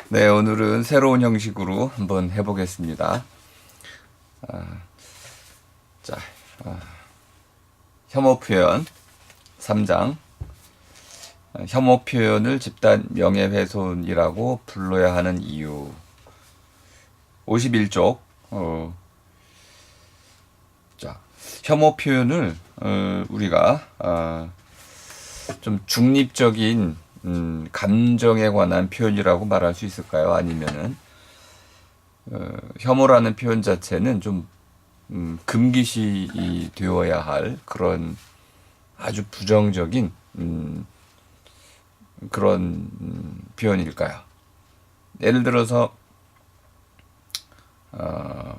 네, 오늘은 새로운 형식으로 한번 해보겠습니다. 자, 혐오 표현 3장. 혐오 표현을 집단 명예훼손이라고 불러야 하는 이유. 51쪽. 자, 혐오 표현을 우리가 좀 중립적인 감정에 관한 표현이라고 말할 수 있을까요? 아니면은 혐오라는 표현 자체는 좀 금기시 되어야 할 그런 아주 부정적인 그런 표현일까요? 예를 들어서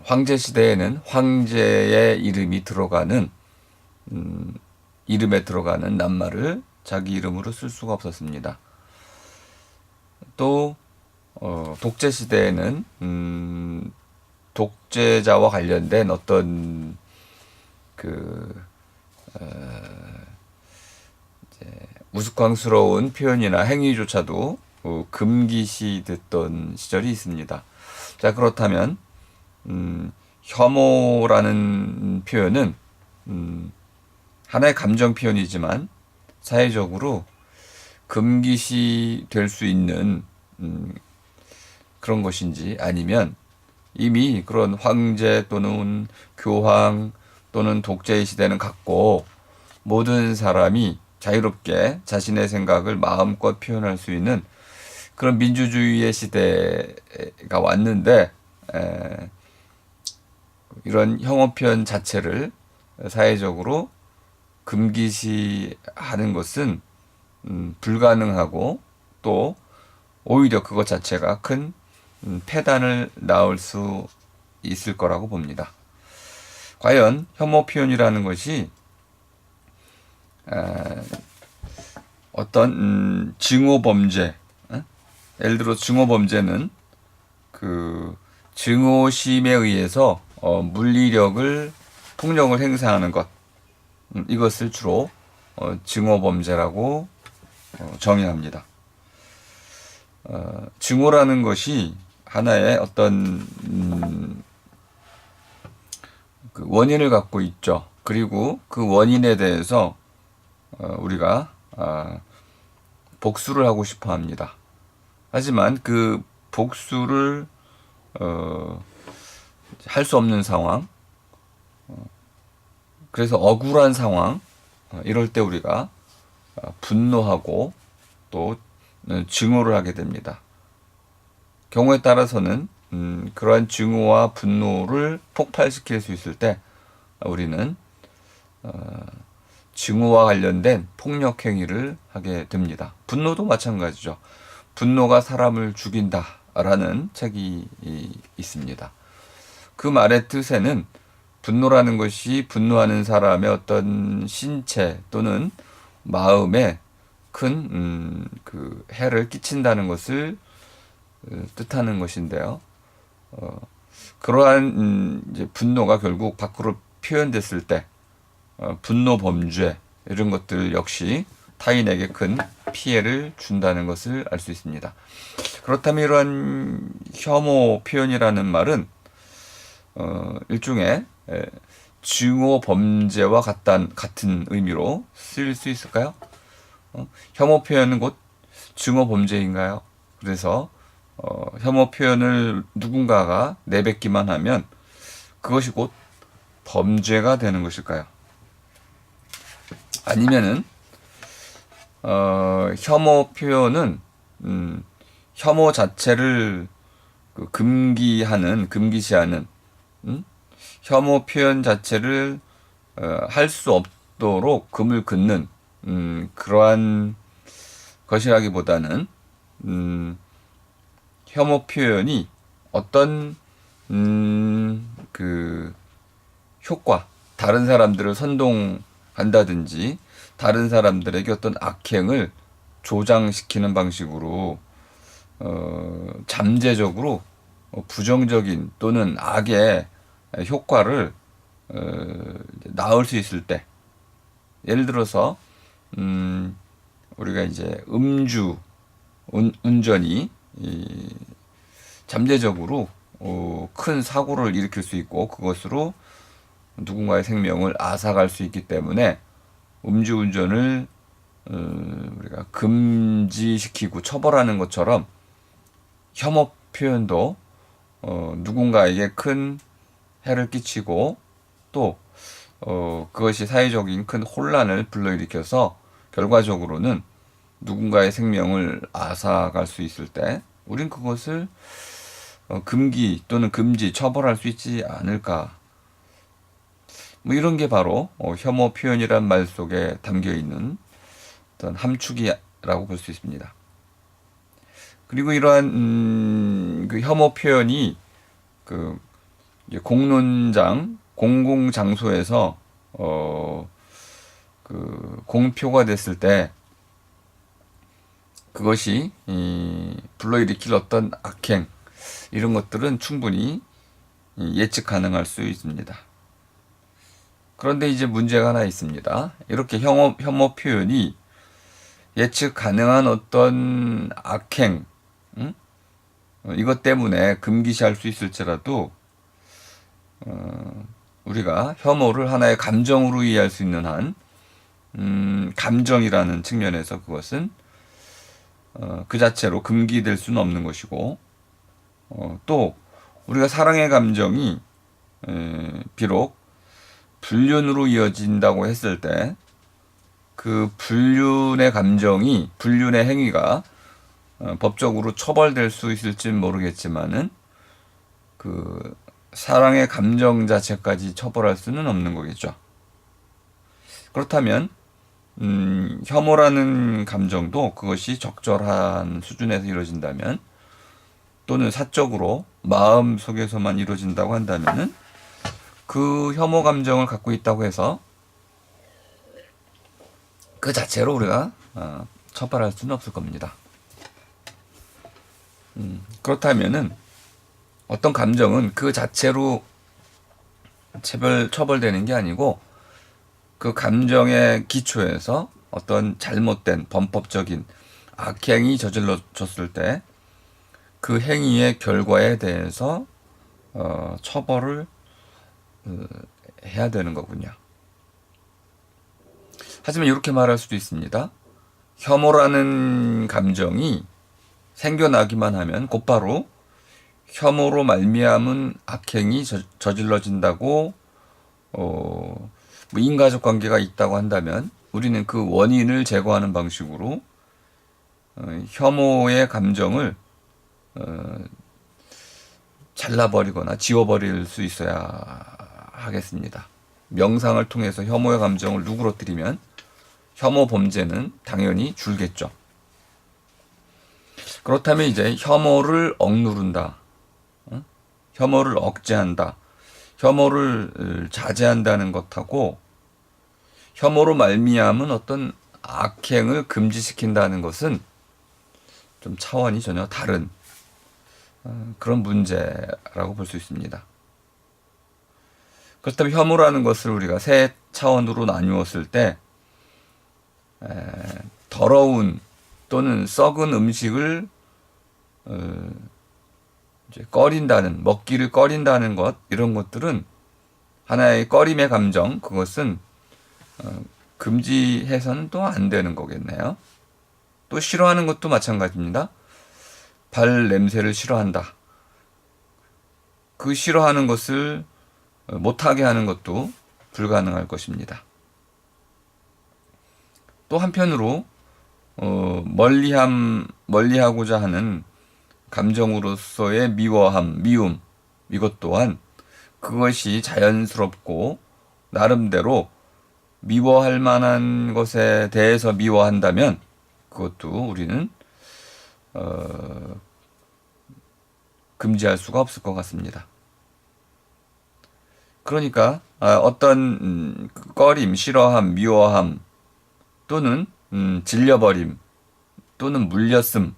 황제 시대에는 황제의 이름이 들어가는 이름에 들어가는 낱말을 자기 이름으로 쓸 수가 없었습니다. 또 독재 시대에는 독재자와 관련된 어떤 그 우스꽝스러운 표현이나 행위조차도 금기시됐던 시절이 있습니다. 자, 그렇다면 혐오라는 표현은 하나의 감정 표현이지만 사회적으로 금기시 될 수 있는 그런 것인지, 아니면 이미 그런 황제 또는 교황 또는 독재의 시대는 갔고 모든 사람이 자유롭게 자신의 생각을 마음껏 표현할 수 있는 그런 민주주의의 시대가 왔는데, 이런 혐오 표현 자체를 사회적으로 금기시하는 것은 불가능하고, 또 오히려 그것 자체가 큰 폐단을 낳을 수 있을 거라고 봅니다. 과연 혐오 표현이라는 것이 어떤 증오 범죄, 예를 들어 증오 범죄는 그 증오심에 의해서 물리력을 폭력을 행사하는 것, 이것을 주로 증오 범죄라고 정의합니다. 증오라는 것이 하나의 어떤 그 원인을 갖고 있죠. 그리고 그 원인에 대해서 우리가 복수를 하고 싶어 합니다. 하지만 그 복수를 할 수 없는 상황, 그래서 억울한 상황, 이럴 때 우리가 분노하고 또 증오를 하게 됩니다. 경우에 따라서는 그러한 증오와 분노를 폭발시킬 수 있을 때 우리는 증오와 관련된 폭력 행위를 하게 됩니다. 분노도 마찬가지죠. 분노가 사람을 죽인다라는 책이 있습니다. 그 말의 뜻에는 분노라는 것이 분노하는 사람의 어떤 신체 또는 마음에 큰 그 해를 끼친다는 것을 뜻하는 것인데요. 그러한 이제 분노가 결국 밖으로 표현됐을 때 분노 범죄, 이런 것들 역시 타인에게 큰 피해를 준다는 것을 알 수 있습니다. 그렇다면 이러한 혐오 표현이라는 말은 일종의 증오 범죄와 같은 의미로 쓰일 수 있을까요? 혐오 표현은 곧 증오 범죄인가요? 그래서 혐오 표현을 누군가가 내뱉기만 하면 그것이 곧 범죄가 되는 것일까요? 아니면은 혐오 표현은 혐오 자체를 금기시하는 혐오 표현 자체를 할 수 없도록 금을 긋는 그러한 것이라기보다는 혐오 표현이 어떤 그 효과, 다른 사람들을 선동한다든지 다른 사람들에게 어떤 악행을 조장시키는 방식으로 잠재적으로 부정적인 또는 악의 효과를 낳을 수 있을 때, 예를 들어서 우리가 이제 운전이 이 잠재적으로 큰 사고를 일으킬 수 있고 그것으로 누군가의 생명을 앗아갈 수 있기 때문에 음주운전을 우리가 금지시키고 처벌하는 것처럼 혐오 표현도 누군가에게 큰 해를 끼치고 또 그것이 사회적인 큰 혼란을 불러일으켜서 결과적으로는 누군가의 생명을 앗아갈 수 있을 때 우린 그것을 금기 또는 금지 처벌할 수 있지 않을까. 뭐 이런 게 바로 혐오 표현이란 말 속에 담겨 있는 어떤 함축이라고 볼 수 있습니다. 그리고 이러한 그 혐오 표현이 그 이제 공론장, 공공 장소에서 그 공표가 됐을 때 그것이 불러일으킬 어떤 악행 이런 것들은 충분히 예측 가능할 수 있습니다. 그런데 이제 문제가 하나 있습니다. 이렇게 혐오 표현이 예측 가능한 어떤 악행, 이것 때문에 금기시할 수 있을지라도 우리가 혐오를 하나의 감정으로 이해할 수 있는 한 감정이라는 측면에서 그것은 그 자체로 금기될 수는 없는 것이고 또 우리가 사랑의 감정이 비록 불륜으로 이어진다고 했을 때 그 불륜의 감정이 불륜의 행위가 법적으로 처벌될 수 있을지는 모르겠지만은 그 사랑의 감정 자체까지 처벌할 수는 없는 거겠죠. 그렇다면 혐오라는 감정도 그것이 적절한 수준에서 이루어진다면 또는 사적으로 마음 속에서만 이루어진다고 한다면은 그 혐오 감정을 갖고 있다고 해서 그 자체로 우리가 처벌할 수는 없을 겁니다. 그렇다면은 어떤 감정은 그 자체로 처벌되는 게 아니고 그 감정의 기초에서 어떤 잘못된 범법적인 악행이 저질러졌을 때 그 행위의 결과에 대해서 처벌을 해야 되는 거군요. 하지만 이렇게 말할 수도 있습니다. 혐오라는 감정이 생겨나기만 하면 곧바로 혐오로 말미암은 악행이 저질러진다고 뭐 인과적 관계가 있다고 한다면 우리는 그 원인을 제거하는 방식으로 혐오의 감정을 잘라버리거나 지워버릴 수 있어야 하겠습니다. 명상을 통해서 혐오의 감정을 누그러뜨리면 혐오 범죄는 당연히 줄겠죠. 그렇다면 이제 혐오를 억누른다, 혐오를 억제한다, 혐오를 자제한다는 것하고 혐오로 말미암은 어떤 악행을 금지시킨다는 것은 좀 차원이 전혀 다른 그런 문제라고 볼 수 있습니다. 그렇다면 혐오라는 것을 우리가 세 차원으로 나누었을 때 더러운 또는 썩은 음식을 이제 꺼린다는, 먹기를 꺼린다는 것, 이런 것들은 하나의 꺼림의 감정, 그것은 금지해서는 또 안 되는 거겠네요. 또 싫어하는 것도 마찬가지입니다. 발 냄새를 싫어한다. 그 싫어하는 것을 못하게 하는 것도 불가능할 것입니다. 또 한편으로 멀리하고자 하는 감정으로서의 미워함, 미움, 이것 또한 그것이 자연스럽고 나름대로 미워할 만한 것에 대해서 미워한다면 그것도 우리는 금지할 수가 없을 것 같습니다. 그러니까 어떤 꺼림, 싫어함, 미워함 또는 질려버림 또는 물렸음,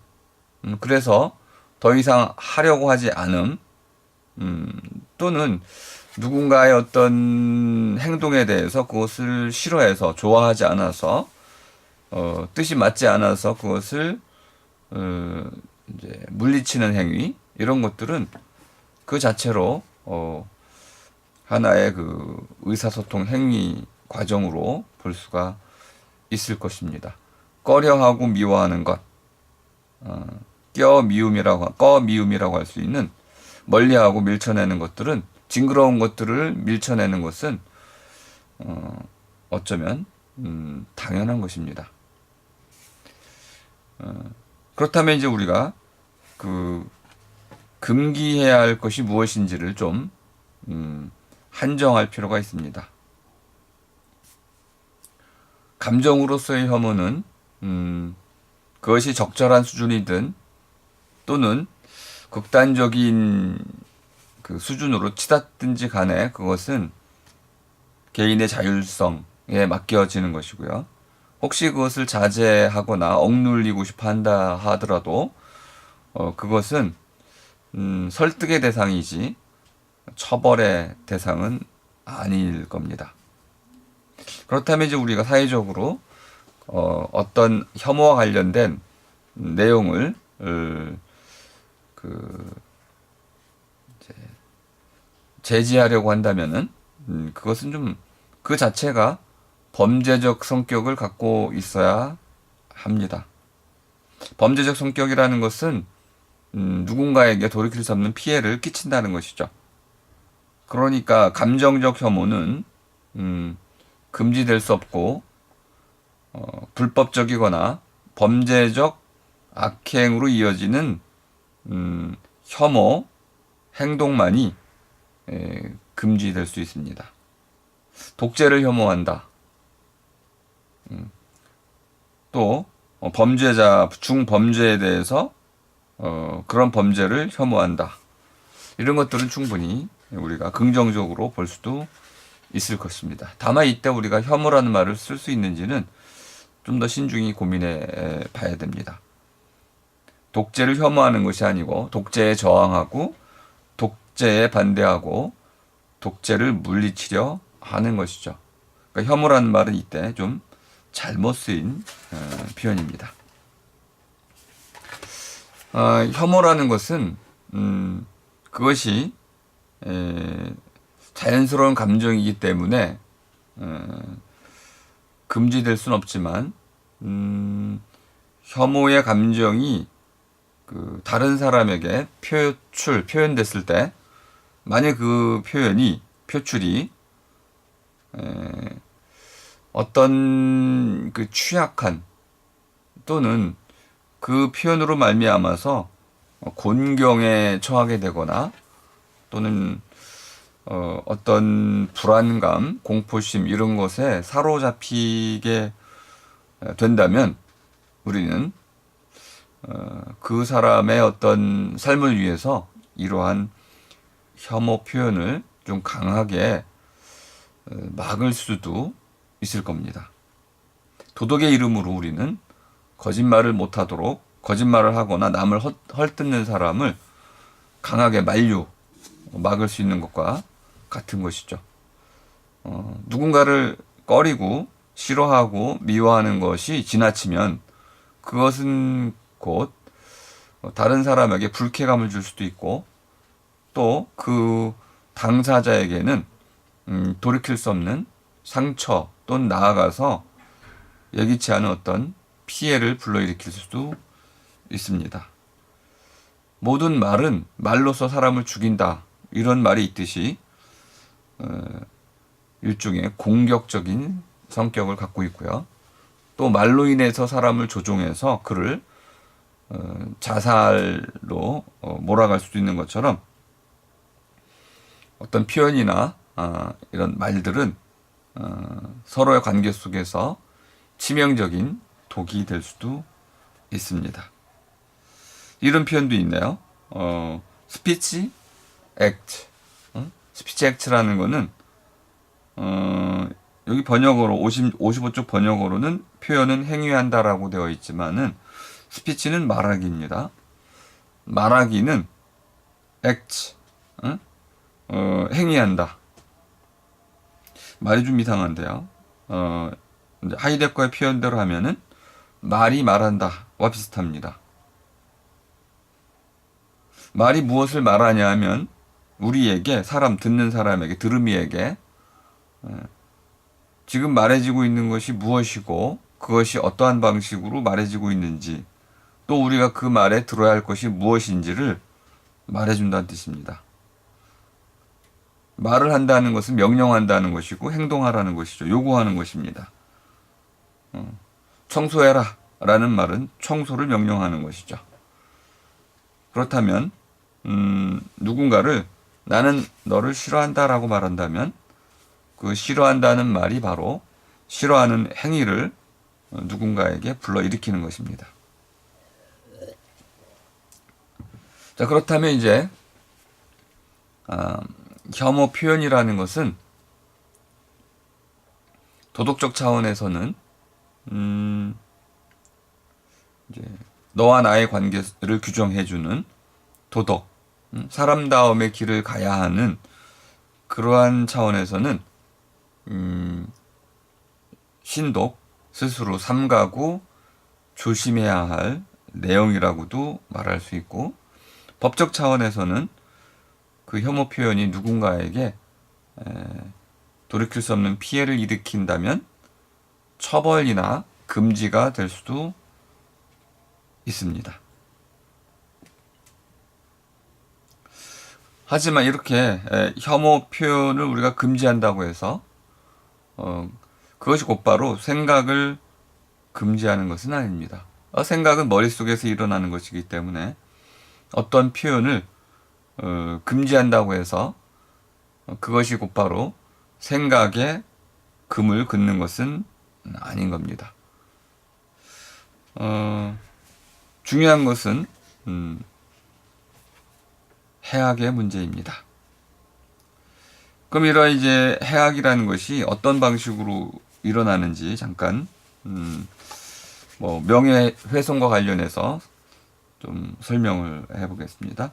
그래서 더 이상 하려고 하지 않음, 또는 누군가의 어떤 행동에 대해서 그것을 싫어해서 좋아하지 않아서 뜻이 맞지 않아서 그것을 이제 물리치는 행위 이런 것들은 그 자체로 하나의 그 의사소통 행위 과정으로 볼 수가 있을 것입니다. 꺼려하고 미워하는 것, 꺼미움이라고 할 수 있는 멀리하고 밀쳐내는 것들은 징그러운 것들을 밀쳐내는 것은 어쩌면 당연한 것입니다. 그렇다면 이제 우리가 그 금기해야 할 것이 무엇인지를 좀 한정할 필요가 있습니다. 감정으로서의 혐오는 그것이 적절한 수준이든 또는 극단적인 그 수준으로 치닫든지 간에 그것은 개인의 자율성에 맡겨지는 것이고요. 혹시 그것을 자제하거나 억눌리고 싶어 한다 하더라도 그것은 설득의 대상이지 처벌의 대상은 아닐 겁니다. 그렇다면 이제 우리가 사회적으로 어떤 혐오와 관련된 내용을 이제 제지하려고 한다면은 그것은 좀 그 자체가 범죄적 성격을 갖고 있어야 합니다. 범죄적 성격이라는 것은 누군가에게 돌이킬 수 없는 피해를 끼친다는 것이죠. 그러니까 감정적 혐오는 금지될 수 없고 불법적이거나 범죄적 악행으로 이어지는 혐오 행동만이 금지될 수 있습니다. 독재를 혐오한다. 또 범죄자, 중범죄에 대해서 그런 범죄를 혐오한다. 이런 것들은 충분히 우리가 긍정적으로 볼 수도 있을 것입니다. 다만 이때 우리가 혐오라는 말을 쓸 수 있는지는 좀 더 신중히 고민해 봐야 됩니다. 독재를 혐오하는 것이 아니고 독재에 저항하고 독재에 반대하고 독재를 물리치려 하는 것이죠. 그러니까 혐오라는 말은 이때 좀 잘못 쓰인 표현입니다. 혐오라는 것은 그것이 자연스러운 감정이기 때문에 금지될 수는 없지만 혐오의 감정이 그 다른 사람에게 표현됐을 때 만약 그 표출이 어떤 그 취약한 또는 그 표현으로 말미암아서 곤경에 처하게 되거나 또는 어떤 불안감, 공포심 이런 것에 사로잡히게 된다면 우리는 그 사람의 어떤 삶을 위해서 이러한 혐오 표현을 좀 강하게 막을 수도 있을 겁니다. 도덕의 이름으로 우리는 거짓말을 못하도록 거짓말을 하거나 남을 헐뜯는 사람을 강하게 막을 수 있는 것과 같은 것이죠. 누군가를 꺼리고 싫어하고 미워하는 것이 지나치면 그것은 곧 다른 사람에게 불쾌감을 줄 수도 있고 또 그 당사자에게는 돌이킬 수 없는 상처 또는 나아가서 예기치 않은 어떤 피해를 불러일으킬 수도 있습니다. 모든 말은 말로서 사람을 죽인다 이런 말이 있듯이 일종의 공격적인 성격을 갖고 있고요. 또 말로 인해서 사람을 조종해서 그를 자살로 몰아갈 수도 있는 것처럼 어떤 표현이나 이런 말들은 서로의 관계 속에서 치명적인 독이 될 수도 있습니다. 이런 표현도 있네요. 스피치 액트. 스피치 액트라는 거는 여기 번역어로 55쪽 번역어로는 표현은 행위한다라고 되어 있지만은 스피치는 말하기입니다. 말하기는 액트. 행위한다. 말이 좀 이상한데요. 하이데거의 표현대로 하면은 말이 말한다와 비슷합니다. 말이 무엇을 말하냐 하면 우리에게, 듣는 사람에게, 들음이에게 지금 말해지고 있는 것이 무엇이고 그것이 어떠한 방식으로 말해지고 있는지, 또 우리가 그 말에 들어야 할 것이 무엇인지를 말해준다는 뜻입니다. 말을 한다는 것은 명령한다는 것이고 행동하라는 것이죠. 요구하는 것입니다. 청소해라 라는 말은 청소를 명령하는 것이죠. 그렇다면 누군가를 나는 너를 싫어한다 라고 말한다면 그 싫어한다는 말이 바로 싫어하는 행위를 누군가에게 불러일으키는 것입니다. 자, 그렇다면 이제 혐오 표현이라는 것은 도덕적 차원에서는 이제 너와 나의 관계를 규정해주는 도덕, 사람다움의 길을 가야 하는 그러한 차원에서는 신독, 스스로 삼가고 조심해야 할 내용이라고도 말할 수 있고, 법적 차원에서는 그 혐오 표현이 누군가에게 돌이킬 수 없는 피해를 일으킨다면 처벌이나 금지가 될 수도 있습니다. 하지만 이렇게 혐오 표현을 우리가 금지한다고 해서 그것이 곧바로 생각을 금지하는 것은 아닙니다. 생각은 머릿속에서 일어나는 것이기 때문에 어떤 표현을 금지한다고 해서 그것이 곧바로 생각에 금을 긋는 것은 아닌 겁니다. 중요한 것은 해악의 문제입니다. 그럼 이런 이제 해악이라는 것이 어떤 방식으로 일어나는지 잠깐 명예훼손과 관련해서 좀 설명을 해보겠습니다.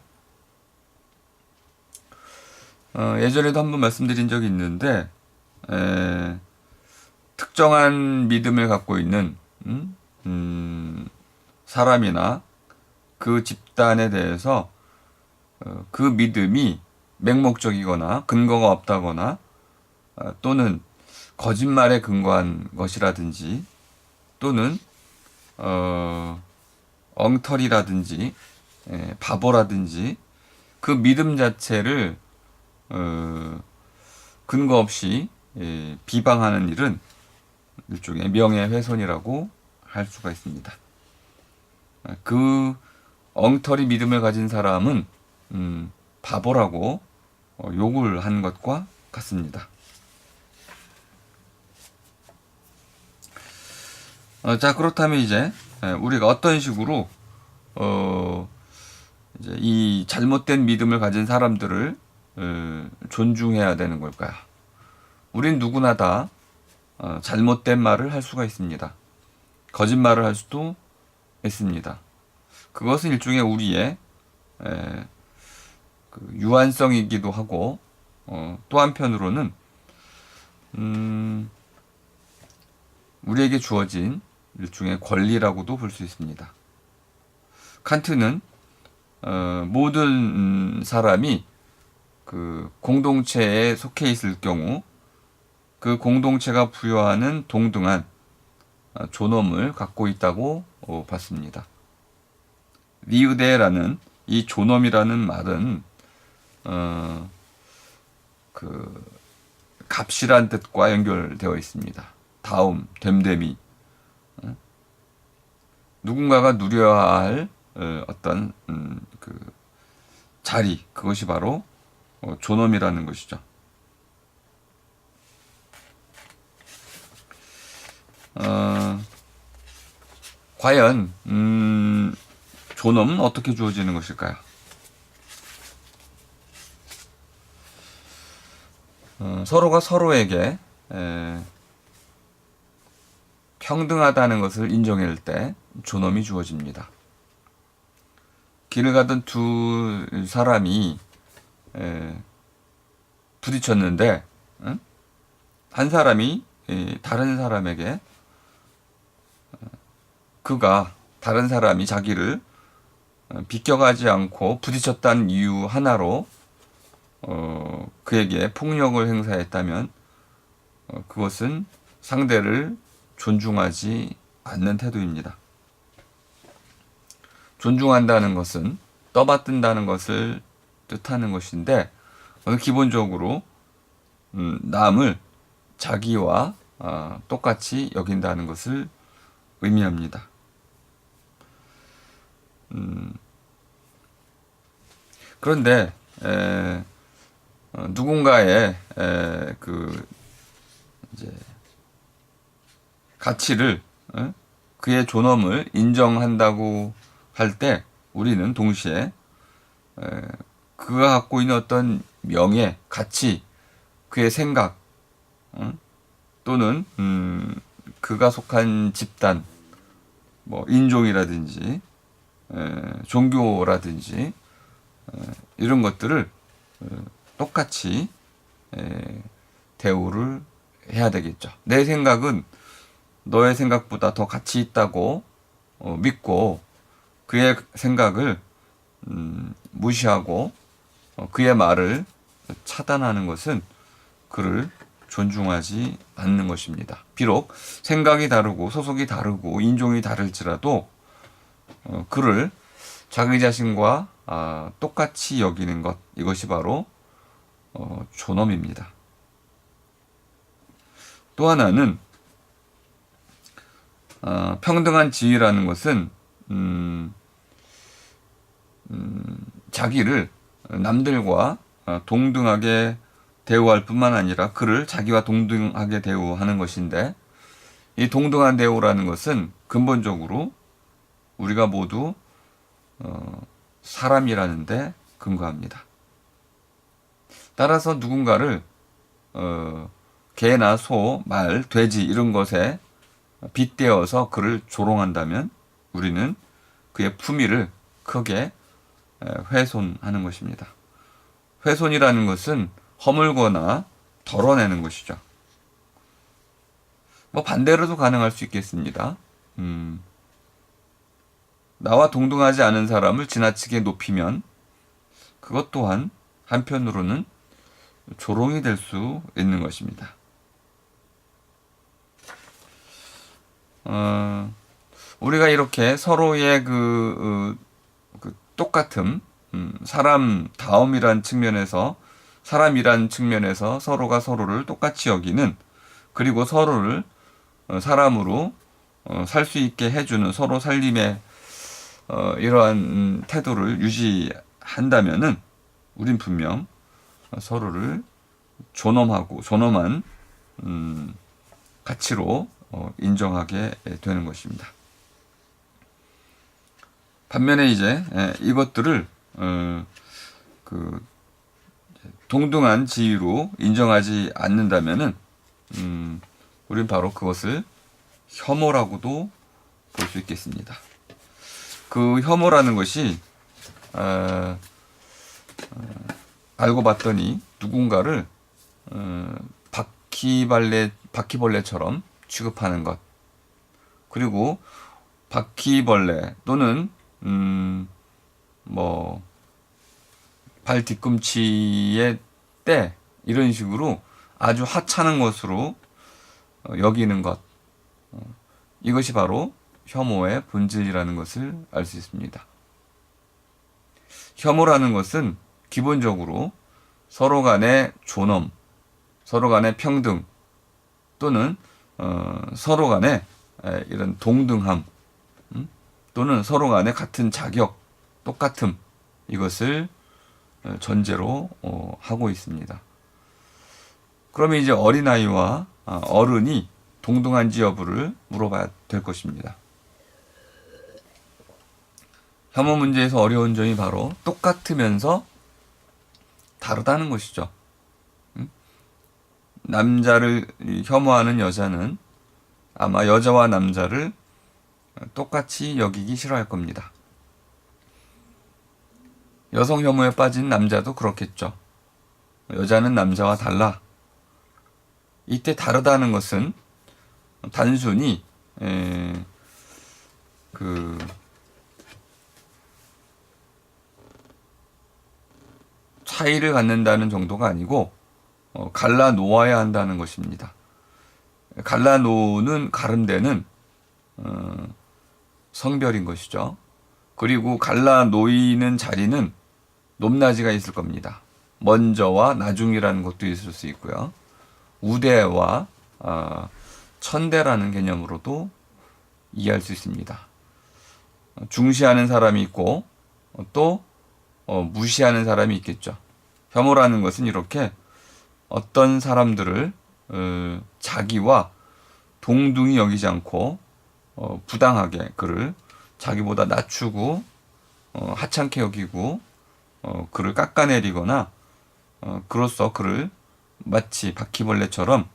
예전에도 한번 말씀드린 적이 있는데 특정한 믿음을 갖고 있는 사람이나 그 집단에 대해서 그 믿음이 맹목적이거나 근거가 없다거나 또는 거짓말에 근거한 것이라든지 또는 엉터리라든지 바보라든지 그 믿음 자체를 근거 없이 비방하는 일은 일종의 명예훼손이라고 할 수가 있습니다. 그 엉터리 믿음을 가진 사람은 바보라고 욕을 한 것과 같습니다. 자, 그렇다면 이제 우리가 어떤 식으로 이제 이 잘못된 믿음을 가진 사람들을 존중해야 되는 걸까요? 우린 누구나 다 잘못된 말을 할 수가 있습니다. 거짓말을 할 수도 있습니다. 그것은 일종의 우리의 그 유한성이기도 하고 또 한편으로는 우리에게 주어진 일종의 권리라고도 볼 수 있습니다. 칸트는 모든 사람이 그 공동체에 속해 있을 경우 그 공동체가 부여하는 동등한 존엄을 갖고 있다고 봤습니다. 리우데라는 이 존엄이라는 말은 그 값이란 뜻과 연결되어 있습니다. 다움, 됨됨이, 누군가가 누려야 할 어떤 그 자리, 그것이 바로 존엄이라는 것이죠. 과연 존엄은 어떻게 주어지는 것일까요? 서로가 서로에게 평등하다는 것을 인정할 때 존엄이 주어집니다. 길을 가던 두 사람이 부딪혔는데 한 사람이 다른 다른 사람이 자기를 비껴가지 않고 부딪혔다는 이유 하나로 그에게 폭력을 행사했다면 그것은 상대를 존중하지 않는 태도입니다. 존중한다는 것은 떠받든다는 것을 뜻하는 것인데 기본적으로 남을 자기와 똑같이 여긴다는 것을 의미합니다. 그런데 누군가의 그 이제 가치를 그의 존엄을 인정한다고 할 때 우리는 동시에 그가 갖고 있는 어떤 명예, 가치, 그의 생각 또는 그가 속한 집단, 뭐 인종이라든지 종교라든지 이런 것들을 똑같이 대우를 해야 되겠죠. 내 생각은 너의 생각보다 더 가치 있다고 믿고 그의 생각을 무시하고 그의 말을 차단하는 것은 그를 존중하지 않는 것입니다. 비록 생각이 다르고 소속이 다르고 인종이 다를지라도 그를 자기 자신과 똑같이 여기는 것, 이것이 바로 존엄입니다. 또 하나는 평등한 지위라는 것은 자기를 남들과 동등하게 대우할 뿐만 아니라 그를 자기와 동등하게 대우하는 것인데, 이 동등한 대우라는 것은 근본적으로 우리가 모두 사람이라는 데 근거합니다. 따라서 누군가를 개나 소, 말, 돼지 이런 것에 빗대어서 그를 조롱한다면 우리는 그의 품위를 크게 훼손하는 것입니다. 훼손이라는 것은 허물거나 덜어내는 것이죠. 뭐 반대로도 가능할 수 있겠습니다. 나와 동등하지 않은 사람을 지나치게 높이면 그것 또한 한편으로는 조롱이 될 수 있는 것입니다. 우리가 이렇게 서로의 그 똑같음, 사람다움이란 측면에서, 사람이란 측면에서 서로가 서로를 똑같이 여기는, 그리고 서로를 사람으로 살 수 있게 해주는 서로 살림의 이러한 태도를 유지한다면은 우린 분명 서로를 존엄하고 존엄한 가치로 인정하게 되는 것입니다. 반면에 이제 이것들을 그 동등한 지위로 인정하지 않는다면은 우린 바로 그것을 혐오라고도 볼 수 있겠습니다. 그 혐오라는 것이 알고 봤더니 누군가를 바퀴벌레처럼 취급하는 것, 그리고 바퀴벌레 또는 뭐 발 뒤꿈치의 때 이런 식으로 아주 하찮은 것으로 여기는 것, 이것이 바로 혐오의 본질이라는 것을 알 수 있습니다. 혐오라는 것은 기본적으로 서로 간의 존엄, 서로 간의 평등 또는 서로 간의 이런 동등함 또는 서로 간의 같은 자격, 똑같음, 이것을 전제로 하고 있습니다. 그러면 이제 어린아이와 어른이 동등한지 여부를 물어봐야 될 것입니다. 혐오 문제에서 어려운 점이 바로 똑같으면서 다르다는 것이죠. 남자를 혐오하는 여자는 아마 여자와 남자를 똑같이 여기기 싫어할 겁니다. 여성 혐오에 빠진 남자도 그렇겠죠. 여자는 남자와 달라. 이때 다르다는 것은 단순히 사이를 갖는다는 정도가 아니고 갈라놓아야 한다는 것입니다. 갈라놓는 가름되는 성별인 것이죠. 그리고 갈라놓이는 자리는 높낮이가 있을 겁니다. 먼저와 나중이라는 것도 있을 수 있고요. 우대와 천대라는 개념으로도 이해할 수 있습니다. 중시하는 사람이 있고 또 무시하는 사람이 있겠죠. 혐오라는 것은 이렇게 어떤 사람들을 자기와 동등히 여기지 않고 부당하게 그를 자기보다 낮추고 하찮게 여기고 그를 깎아내리거나 그로써 그를 마치 바퀴벌레처럼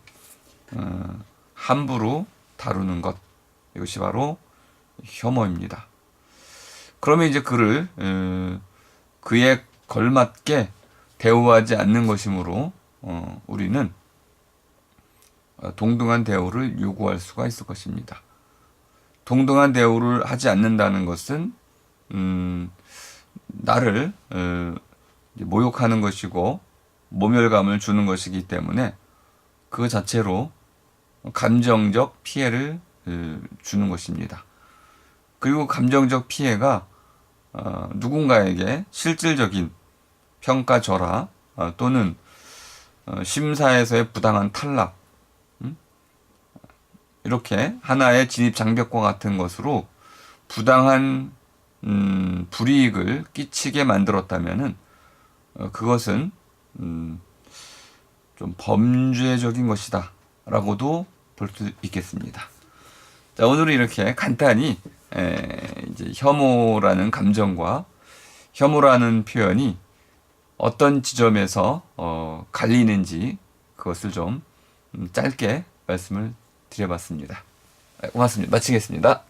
함부로 다루는 것, 이것이 바로 혐오입니다. 그러면 이제 그를 그에 걸맞게 대우하지 않는 것이므로 우리는 동등한 대우를 요구할 수가 있을 것입니다. 동등한 대우를 하지 않는다는 것은 나를 모욕하는 것이고 모멸감을 주는 것이기 때문에 그 자체로 감정적 피해를 주는 것입니다. 그리고 감정적 피해가 누군가에게 실질적인 평가절하 또는 심사에서의 부당한 탈락, 이렇게 하나의 진입장벽과 같은 것으로 부당한 불이익을 끼치게 만들었다면은 그것은 좀 범죄적인 것이다 라고도 볼 수 있겠습니다. 자, 오늘은 이렇게 간단히 이제 혐오라는 감정과 혐오라는 표현이 어떤 지점에서 갈리는지 그것을 좀 짧게 말씀을 드려봤습니다. 고맙습니다. 마치겠습니다.